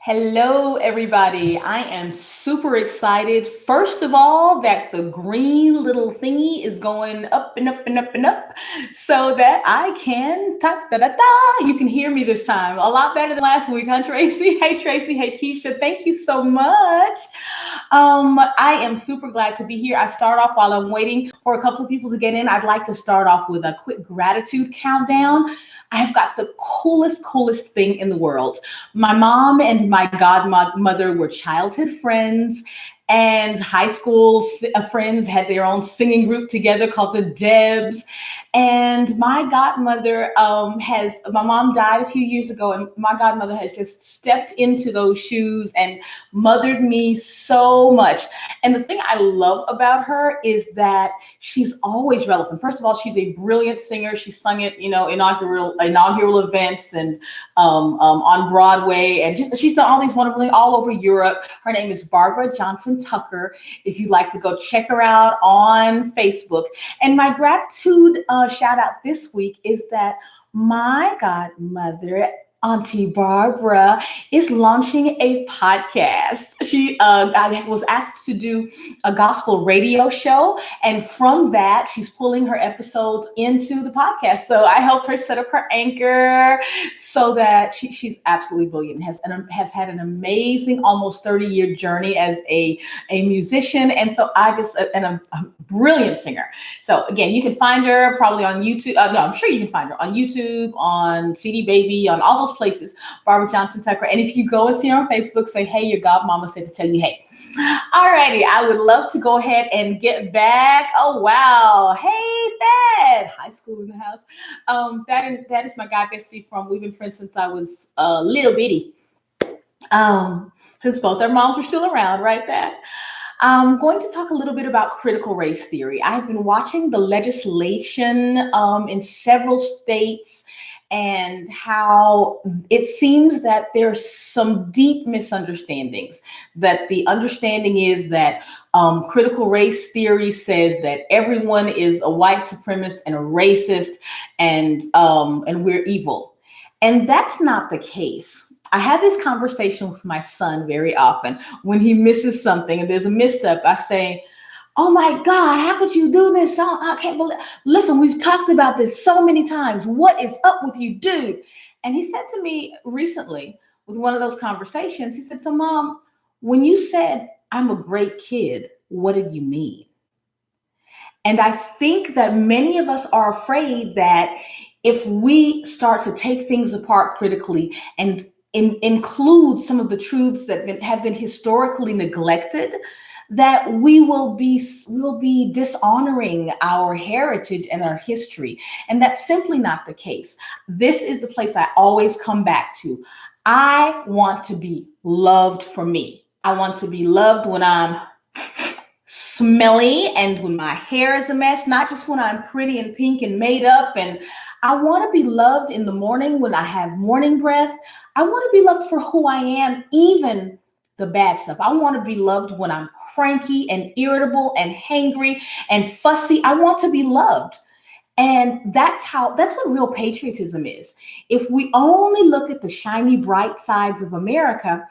Hello, everybody. I am super excited. First of all, that the green little thingy is going up and up and up and up so that I can ta da da da. You can hear me this time a lot better than last week, huh, Tracy? Hey, Tracy. Hey, Keisha. Thank you so much. I am super glad to be here. I start off while I'm waiting for a couple of people to get in. I'd like to start off with a quick gratitude countdown. I've got the coolest thing in the world. My mom and my godmother were childhood friends, and high school friends had their own singing group together called the Debs. And my godmother my mom died a few years ago, and my godmother has just stepped into those shoes and mothered me so much. And the thing I love about her is that she's always relevant. First of all, she's a brilliant singer. She sung at, inaugural events and on Broadway, and just she's done all these wonderful things all over Europe. Her name is Barbara Johnson Tucker. If you'd like to go check her out on Facebook. And my gratitude shout out this week is that my godmother, Auntie Barbara, is launching a podcast. I was asked to do a gospel radio show, and from that, she's pulling her episodes into the podcast. So I helped her set up her anchor so that she's absolutely brilliant. Has had an amazing almost 30-year journey as a musician, and so and a brilliant singer. So again, you can find her probably on YouTube. No, I'm sure you can find her on YouTube, on CD Baby, on all those places, Barbara Johnson Tucker. And if you go and see her on Facebook, say, hey, your godmama said to tell you, hey. Alrighty, I would love to go ahead and get back. Oh, wow. Hey, Thad. High school in the house. That is my guy bestie we've been friends since I was little bitty. Since both our moms were still around, right, Thad? I'm going to talk a little bit about critical race theory. I have been watching the legislation in several states, and how it seems that there's some deep misunderstandings. That the understanding is that critical race theory says that everyone is a white supremacist and a racist, and we're evil. And that's not the case. I have this conversation with my son very often when he misses something and there's a misstep. I say, oh my God, how could you do this? I can't believe. Listen, we've talked about this so many times. What is up with you, dude? And he said to me recently, with one of those conversations, he said, so Mom, when you said I'm a great kid, what did you mean? And I think that many of us are afraid that if we start to take things apart critically and include some of the truths that have been historically neglected, that we'll be dishonoring our heritage and our history. And that's simply not the case. This is the place I always come back to. I want to be loved for me. I want to be loved when I'm smelly and when my hair is a mess, not just when I'm pretty and pink and made up. And I want to be loved in the morning when I have morning breath. I want to be loved for who I am, even the bad stuff. I want to be loved when I'm cranky and irritable and hangry and fussy. I want to be loved. And that's what real patriotism is. If we only look at the shiny, bright sides of America,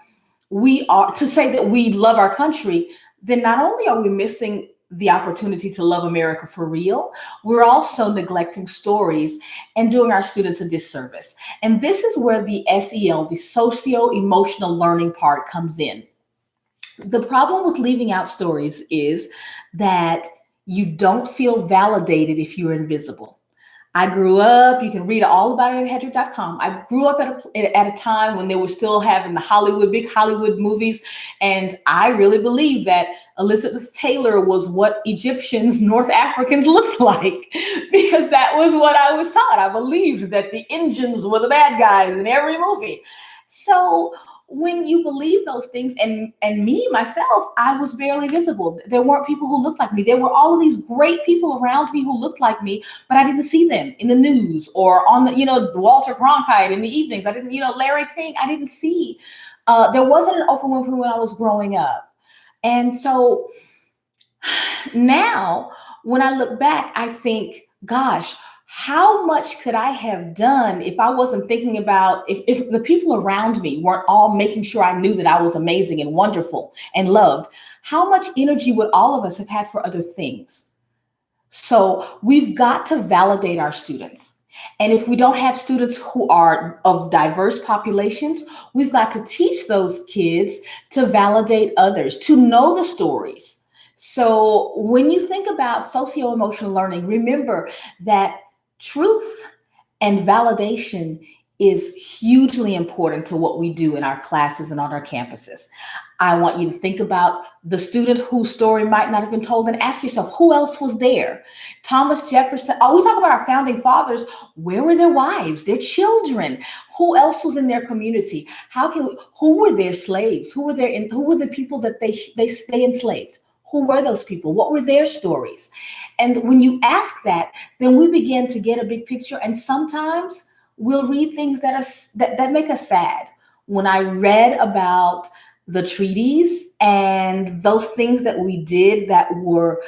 to say that we love our country, then not only are we missing the opportunity to love America for real, we're also neglecting stories and doing our students a disservice. And this is where the SEL, the socio-emotional learning part, comes in. The problem with leaving out stories is that you don't feel validated if you're invisible. I grew up, you can read all about it at hedrick.com. I grew up at a time when they were still having the big Hollywood movies. And I really believe that Elizabeth Taylor was what Egyptians, North Africans looked like, because that was what I was taught. I believed that the Indians were the bad guys in every movie. So when you believe those things, and me, myself, I was barely visible. There weren't people who looked like me. There were all of these great people around me who looked like me, but I didn't see them in the news or on the, Walter Cronkite in the evenings. I didn't, Larry King, I didn't see. There wasn't an Oprah Winfrey when I was growing up. And so now when I look back, I think, gosh, how much could I have done if I wasn't thinking about, if the people around me weren't all making sure I knew that I was amazing and wonderful and loved? How much energy would all of us have had for other things? So we've got to validate our students. And if we don't have students who are of diverse populations, we've got to teach those kids to validate others, to know the stories. So when you think about socio emotional learning, remember that truth and validation is hugely important to what we do in our classes and on our campuses. I want you to think about the student whose story might not have been told and ask yourself, who else was there? Thomas Jefferson. Oh, we talk about our founding fathers. Where were their wives, their children? Who else was in their community? Who were their slaves? Who were the people that they enslaved? Who were those people? What were their stories? And when you ask that, then we begin to get a big picture. And sometimes we'll read things that make us sad. When I read about the treaties and those things that we did that were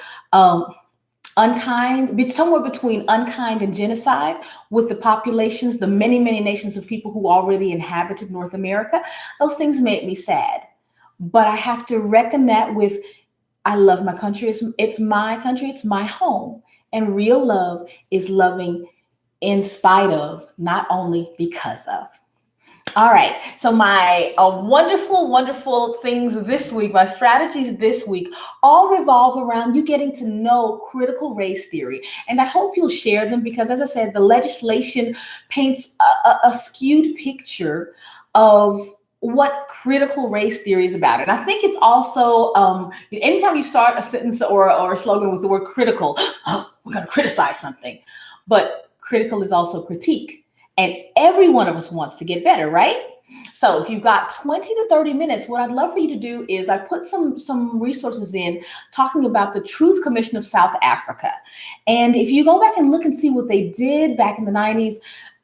unkind, somewhere between unkind and genocide with the populations, the many, many nations of people who already inhabited North America, those things made me sad. But I have to reckon that with, I love my country. It's my country. It's my home. And real love is loving in spite of, not only because of. All right. So my wonderful, wonderful things this week, my strategies this week, all revolve around you getting to know critical race theory. And I hope you'll share them because, as I said, the legislation paints a skewed picture of what critical race theory is about. And I think it's also, anytime you start a sentence or a slogan with the word critical, oh, we're going to criticize something. But critical is also critique. And every one of us wants to get better, right? So if you've got 20 to 30 minutes, what I'd love for you to do is I put some resources in talking about the Truth Commission of South Africa. And if you go back and look and see what they did back in the 90s,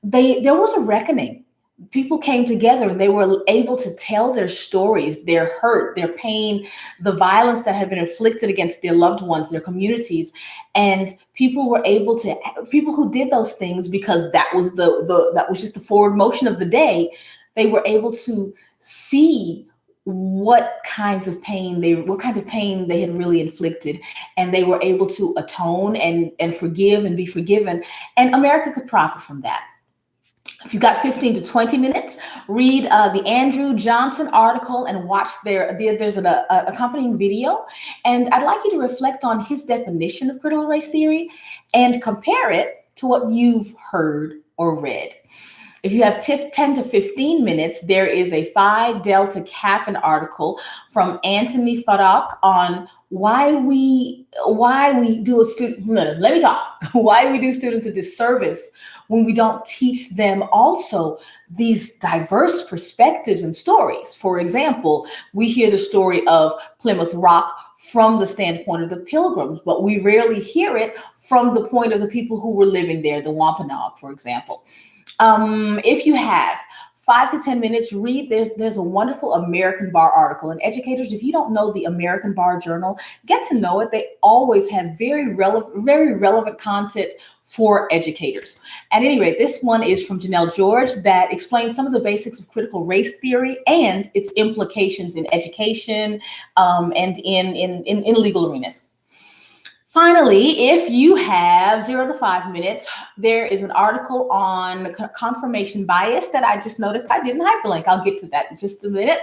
there was a reckoning. People came together and they were able to tell their stories, their hurt, their pain, the violence that had been inflicted against their loved ones, their communities. And people who did those things, because that was that was just the forward motion of the day, they were able to see what kind of pain they had really inflicted, and they were able to atone and forgive and be forgiven. And America could profit from that. If you've got 15 to 20 minutes, read the Andrew Johnson article and watch there's an accompanying video. And I'd like you to reflect on his definition of critical race theory and compare it to what you've heard or read. If you have 10 to 15 minutes, there is a Phi Delta Kappan article from Anthony Farak on why we do why we do students a disservice when we don't teach them also these diverse perspectives and stories. For example, we hear the story of Plymouth Rock from the standpoint of the Pilgrims, but we rarely hear it from the point of the people who were living there, the Wampanoag, for example. If you have 5 to 10 minutes, read. There's a wonderful American Bar article. And educators, if you don't know the American Bar Journal, get to know it. They always have very relevant content for educators. At any rate, this one is from Janelle George that explains some of the basics of critical race theory and its implications in education and in legal arenas. Finally, if you have 0 to 5 minutes, there is an article on confirmation bias that I just noticed I didn't hyperlink. I'll get to that in just a minute.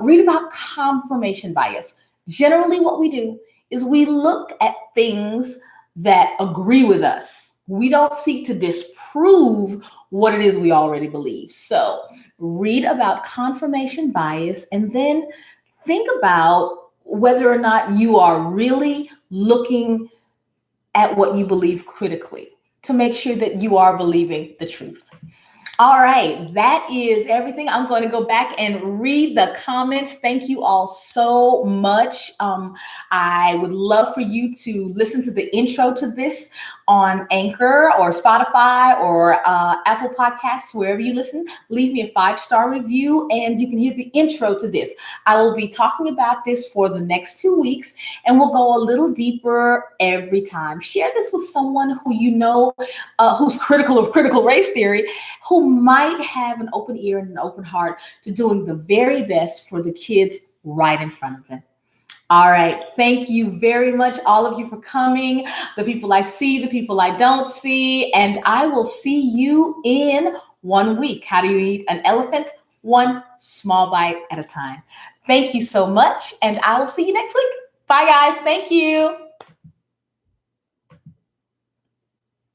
Read about confirmation bias. Generally, what we do is we look at things that agree with us. We don't seek to disprove what it is we already believe. So read about confirmation bias and then think about whether or not you are really looking at what you believe critically to make sure that you are believing the truth. All right, that is everything. I'm going to go back and read the comments. Thank you all so much. I would love for you to listen to the intro to this on Anchor or Spotify or Apple Podcasts, wherever you listen. Leave me a 5-star review and you can hear the intro to this. I will be talking about this for the next 2 weeks and we'll go a little deeper every time. Share this with someone who you know who's critical of critical race theory, who might have an open ear and an open heart to doing the very best for the kids right in front of them. All right. Thank you very much, all of you, for coming. The people I see, the people I don't see, and I will see you in 1 week. How do you eat an elephant? One small bite at a time. Thank you so much, and I will see you next week. Bye, guys. Thank you.